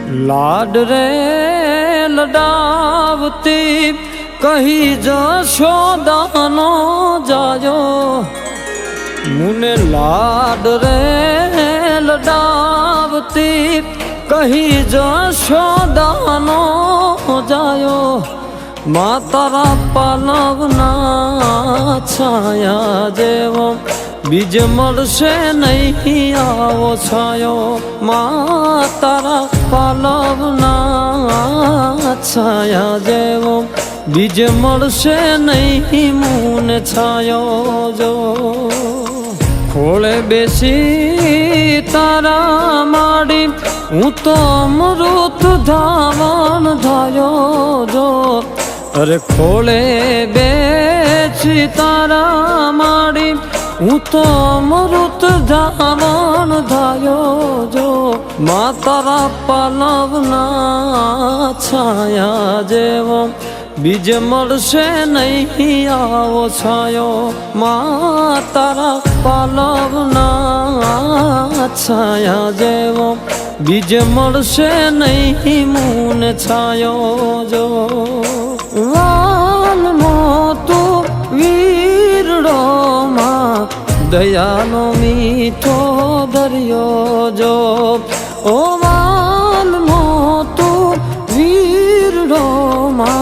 लाड रे लडावती कही जशोदानो जायो मुने लाड रे लडावती कही जशोदानो जायो मातारा पालवना छाया जेवो बीज मळशे नहीं आवो छायो मातारा पालवना छाया जेवो बीज मळशे नहीं मून छायो जो खोले बेसी तारा माड़ी हूँ तो अमृत धावन धायो जो अरे खोले बेसी तारा माड़ी हूँ तो अमृत धावन धायो जो मातारा पालवना छाया जेवो बीज मळशे नहीं आवो छायो मातारा पालवना छाया जेवो बीज मळशे नहीं मून छायो जो वाल मोतु वीरड़ो मा दयानो मीठो दरियो जो ओ वाल मोतु वीरड़ो मा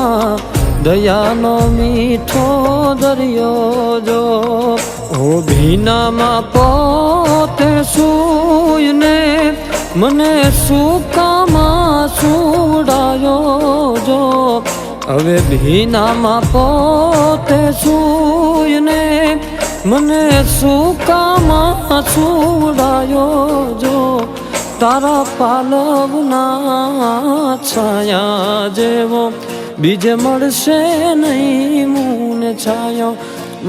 दयानो मीठो दरियो जो ओ भीना मा पोते सूयने मने सुकामा सुडायो जो अवे भीना मा पोते सूयने मने सुकामा सुडायो जो तारा पालवना छाया जेवो बीज मळशे नहीं मून छायो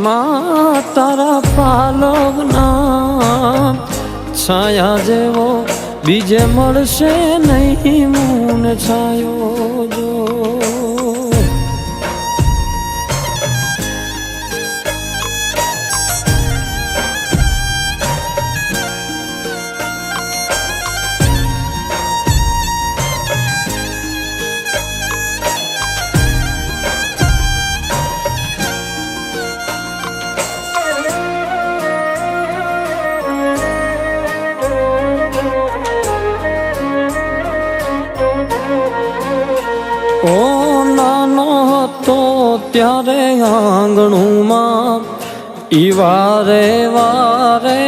मां तारा पालवना छाया जेवो बीज मळशे नहीं मून छायो जो ओ नानो तो त्यारे आंगणू मां ई वारे वारे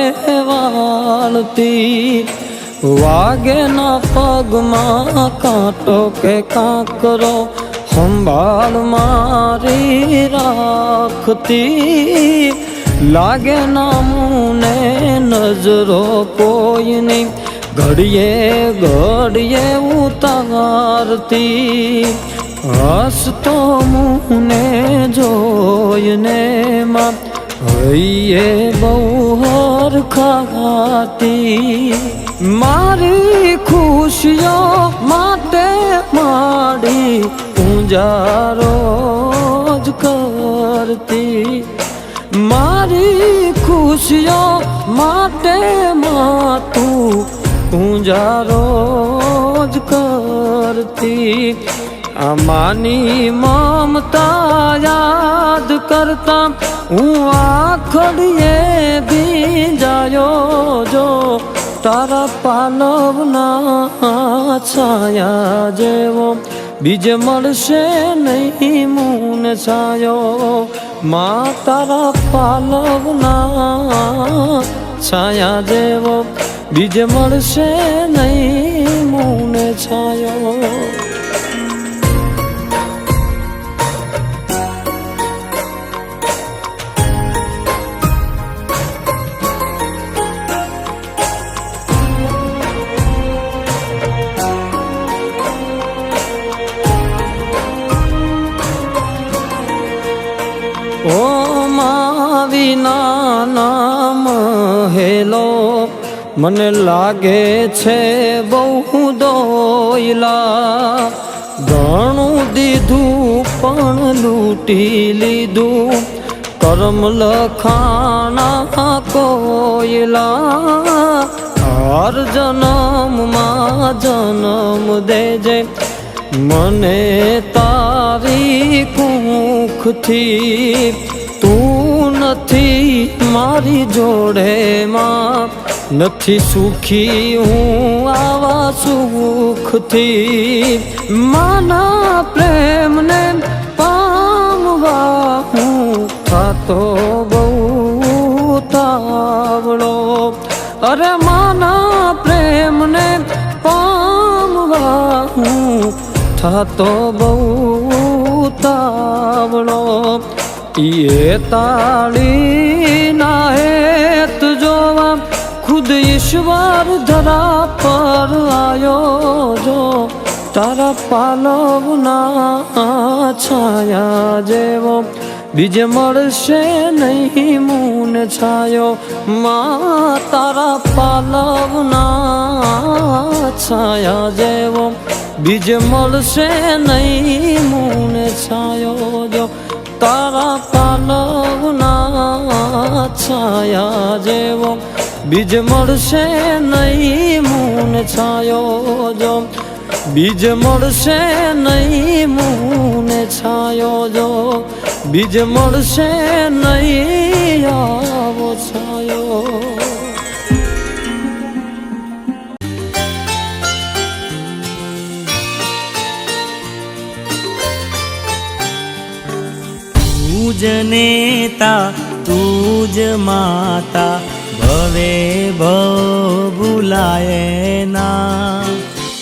वालती वागे ना पग मां कांटो के कांकरो संभाल मारी राखती लागे ना मुने नजरो कोई नहीं घड़िए घड़िए उतारती हस तो मुने जोयने मां हईये बहुर खाती मारी खुशियों माटे माड़ी पूजा रोज करती मारी खुशियों माटे मातू पूजा रोज करती अमानी ममता याद करता हूँ आखड़िए भी जायो जो तारा पालवना छाया जेवो बीज मळशे नहीं मून छायो मां तारा पालवना छाया जेवो बीज मळशे नहीं मून छायो ओ माविना नाम हेलो મને લાગે છે બહુ દોયલા ઘણું દીધું પણ લૂંટી લીધું કર્મ લખાણા કોયલા હર જન્મમાં જન્મ દેજે મને તારી કુખથી તું નથી મારી જોડે માં નથી સુખી હું આવા સુખથી માના પ્રેમને પામવા હું થાતો બહુ તાવળો અરે માના પ્રેમને પામવા હું થાતો બહુ તાવળો એ તાળી ના હેત જોવા ખુદ ઈશ્વર ધરા પર આયો જો તારા પાલવના છાયા જેવો બીજે મળશે નહીં મૂન છાયો માં તારા પાલવના છાયા જેવો બીજે મળશે નહીં મૂન છાયો જો તારા પાલવના છાયા જેવો બીજ મળશે નહીં મૂન છાયો જો બીજ મળશે નહીં મૂન છાયો જો બીજ મળશે નહીં આવો છાયો તુજ નેતા તુજ માતા ભવે ભવ ભૂલાય ના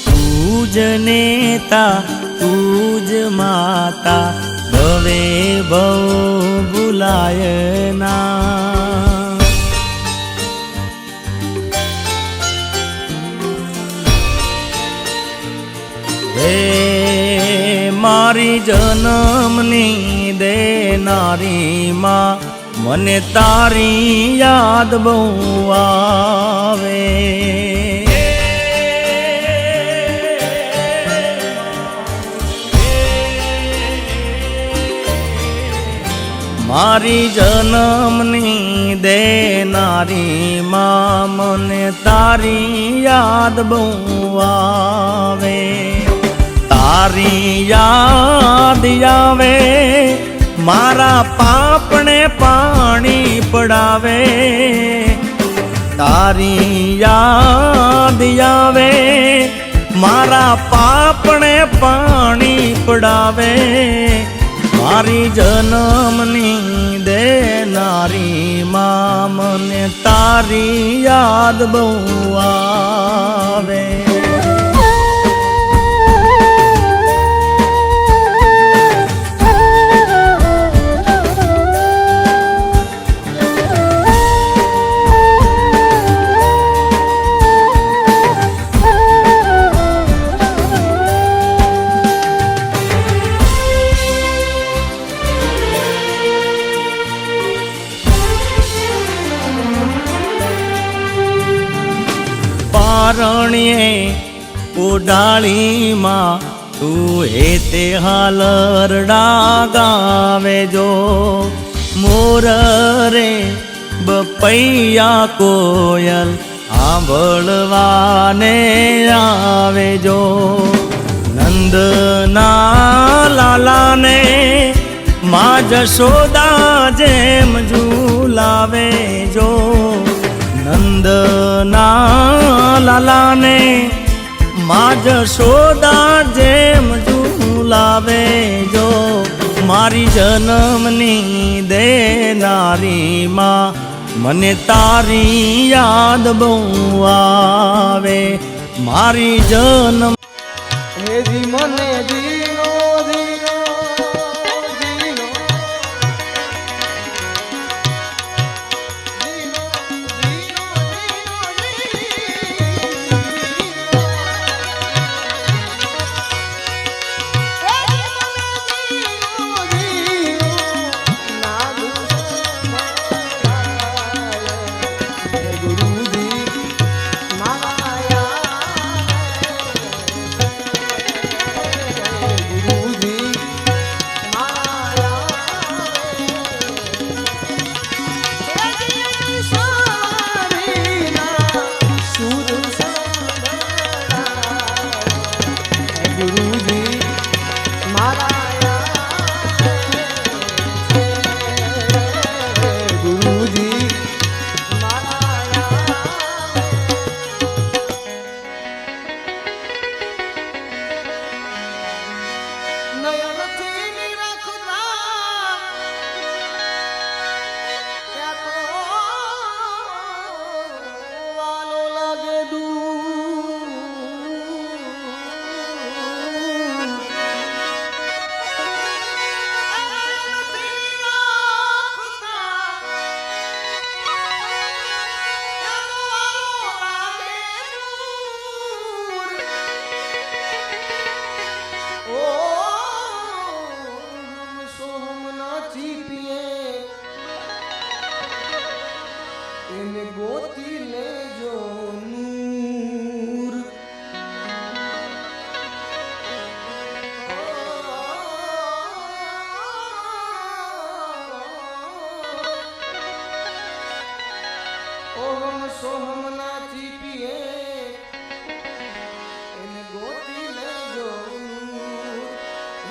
તુજ નેતા તુજ માતા ભવે ભવ ભૂલાય ના હે મારી જન્મની દેનારી માં મને તારી યાદ બહુ આવે મારી જન્મની દેનારી માં મને તારી યાદ બહુ આવે તારી યાદ આવે મારા પાપને પાણી પડાવે તારી યાદ આવે મારા પાપને પાણી પડાવે મારી જન્મની દેનારી માં મને તારી યાદ બહુ આવે પારણીએ ઉડાળીમાં તું હેતે હાલરડા ગાવે જો મોર રે બપૈયા કોયલ સાંભળવાને આવે જો નંદના લાલાને માં જશોદા જેમ ઝૂલાવે જો નંદના લાલાને માં જશોદા જેમ ઝૂલાવે જો મારી જન્મની દેનારી માં મને તારી યાદ બહુ આવે મારી જન્મ હેજી મને જીનો જીનો જીનો ગુરુજી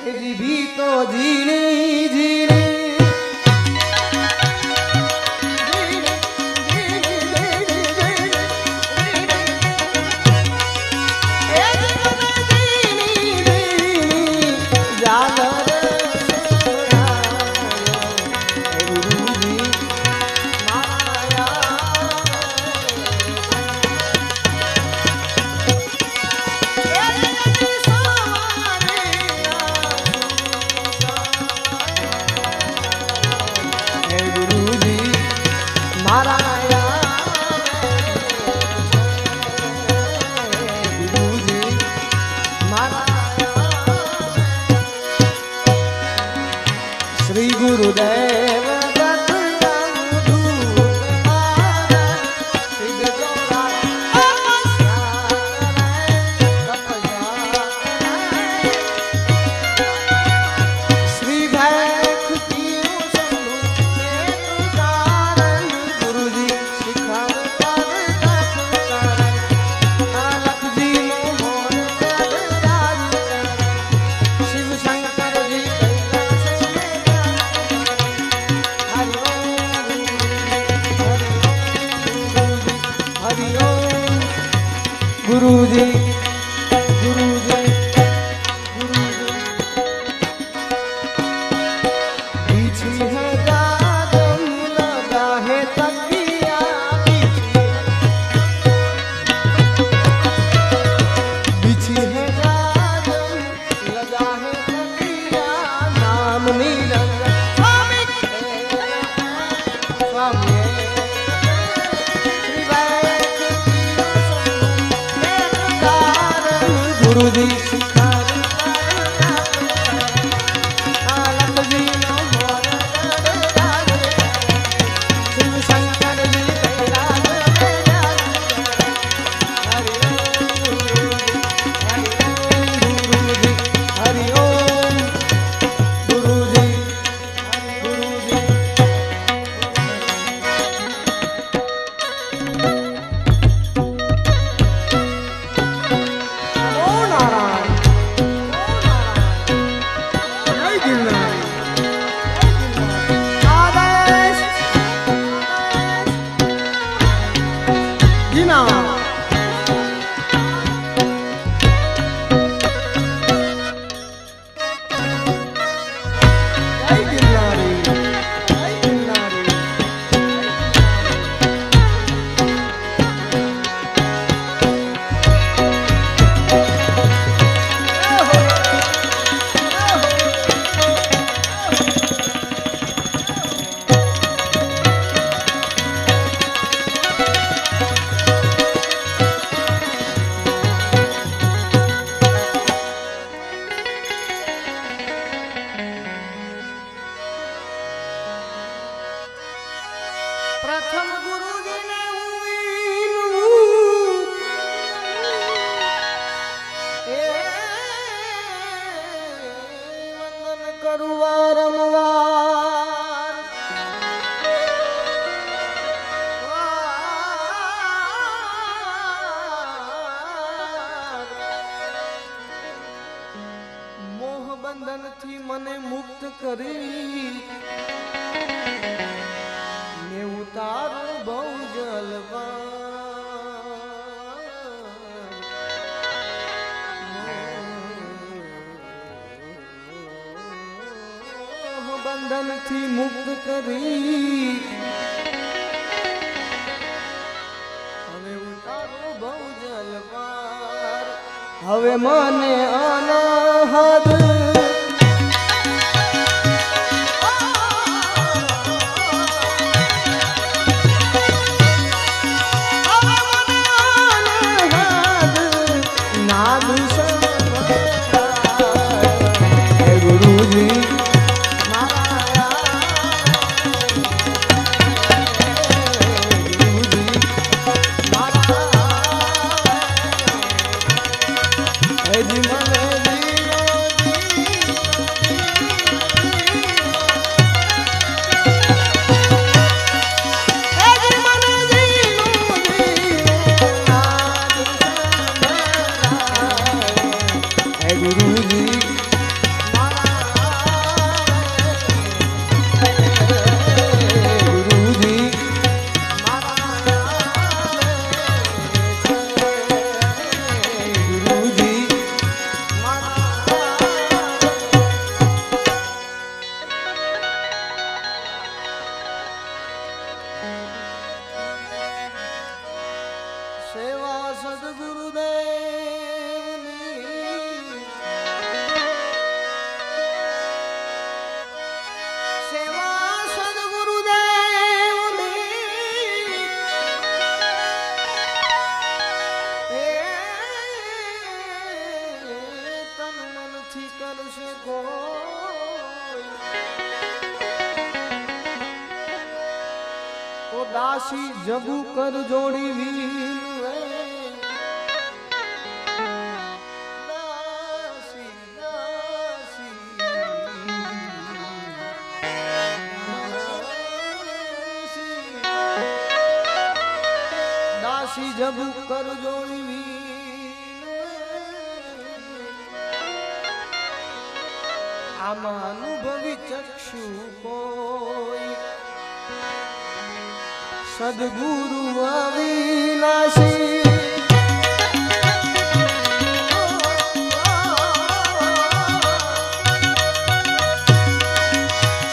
જીવી તો જીણી જીણી શ્રી ગુરુદેવ गुरुजी गुरुजी पीछे है गाजम लगा है तकिया पीछे है गाजम लगा है तकिया नाम नीरंग स्वामी स्वामी गुरुजी शिखार आलम जी नो मोर शिव शंकर जी कैलाश हरि ओम गुरुजी गुरुजी प्रथम गुरुजी ने वंदन करू वारंवार मोह बंधन थी मने मुक्त करी उतारो बहु जलवान बंधन थी मुक्त करी હવે ઉતારો बहु જલવાર હવે મને અનહદ ગુરુજી કરશે કોઈ તો દાસી જબુ કર જોડી વીન દાસી જબુ કર જોડી આમાં અનુભવી ચક્ષુ કોઈ સદગુરુ અવિનાશી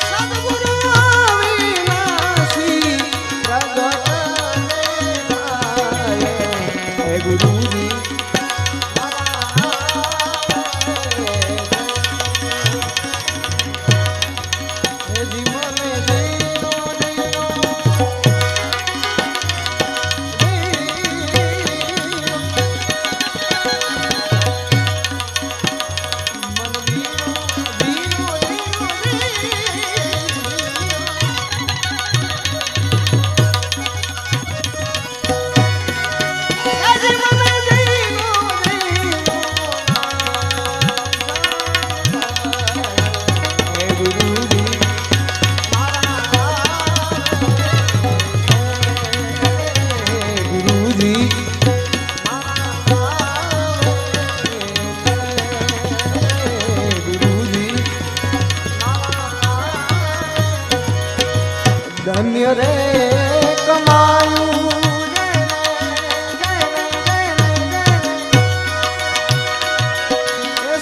સદગુરુ અવિનાશી પ્રગટ હે ગુરુજી ધન્ય રે કમાયું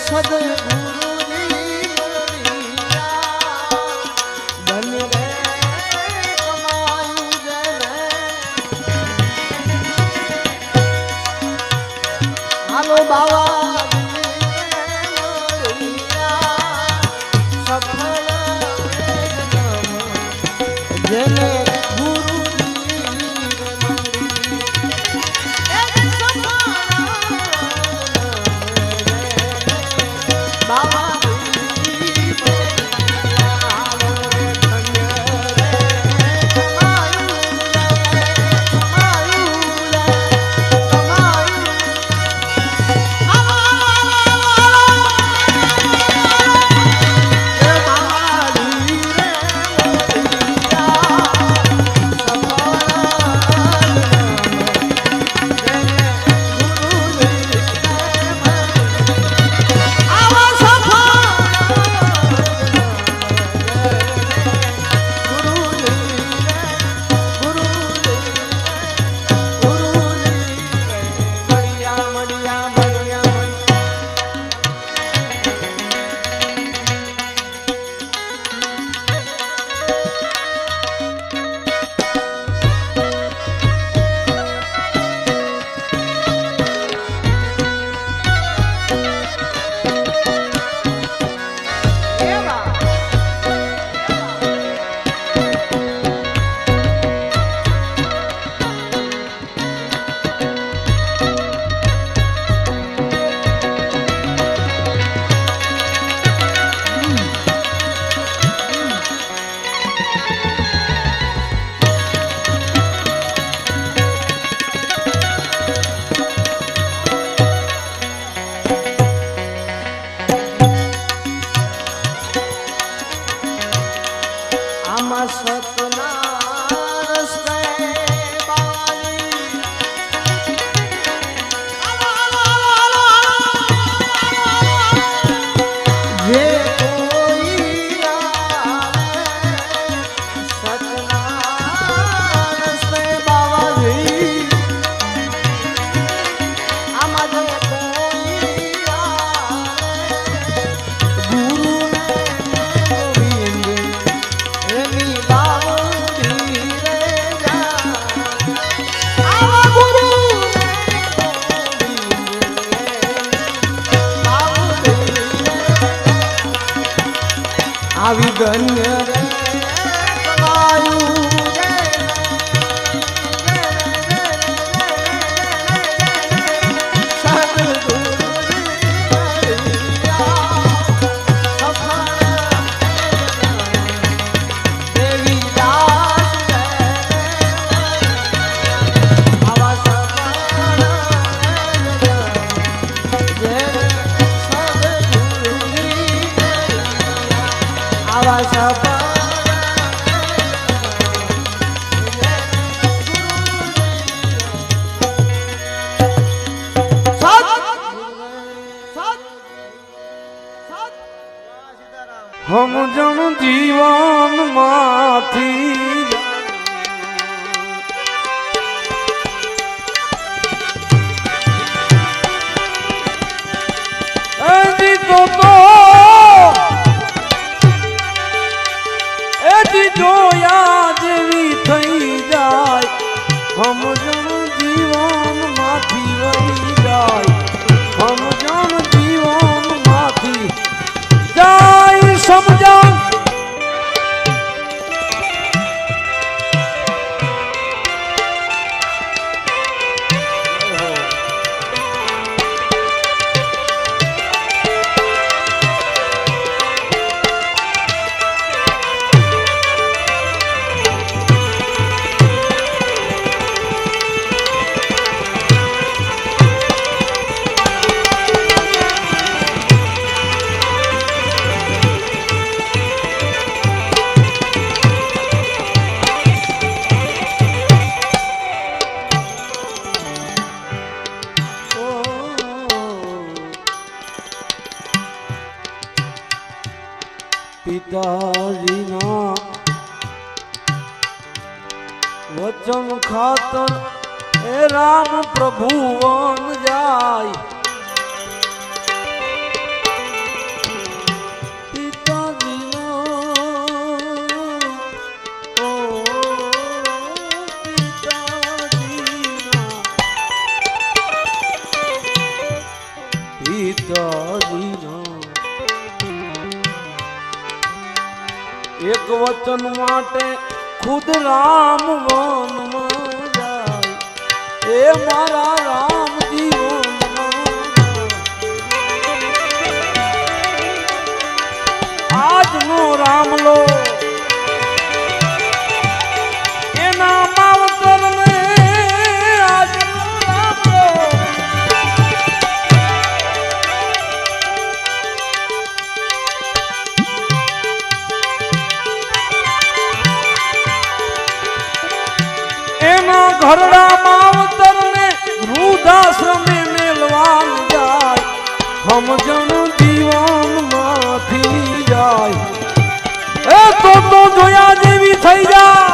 સદગુરુજી ધન્ય રે કમાયું હાલો બાવા સફળ જેને આવી ધન્ય રે કમાયું સદગુરુ પાછા સમજણ જીવન માંથી જોયા જેવી થઈ જાય સમજણ જીવન માંથી વહી જાય સમજણ જીવન માંથી જાય સમજણ પિતાજીના વચન ખાતર એ રામ પ્રભુ વન જાય એક વચન માટે ખુદ રામ વનમાં જાય એ મારા રામ જીવનમાં આજનો રામલો એના માવતર ને આજનો રામલો ઘરડા માવતર ને વૃદ્ધાશ્રમે મેલવાન જાય સમજણ જીવન માંથી જાય એ તો જોયા જેવી થઈ જાય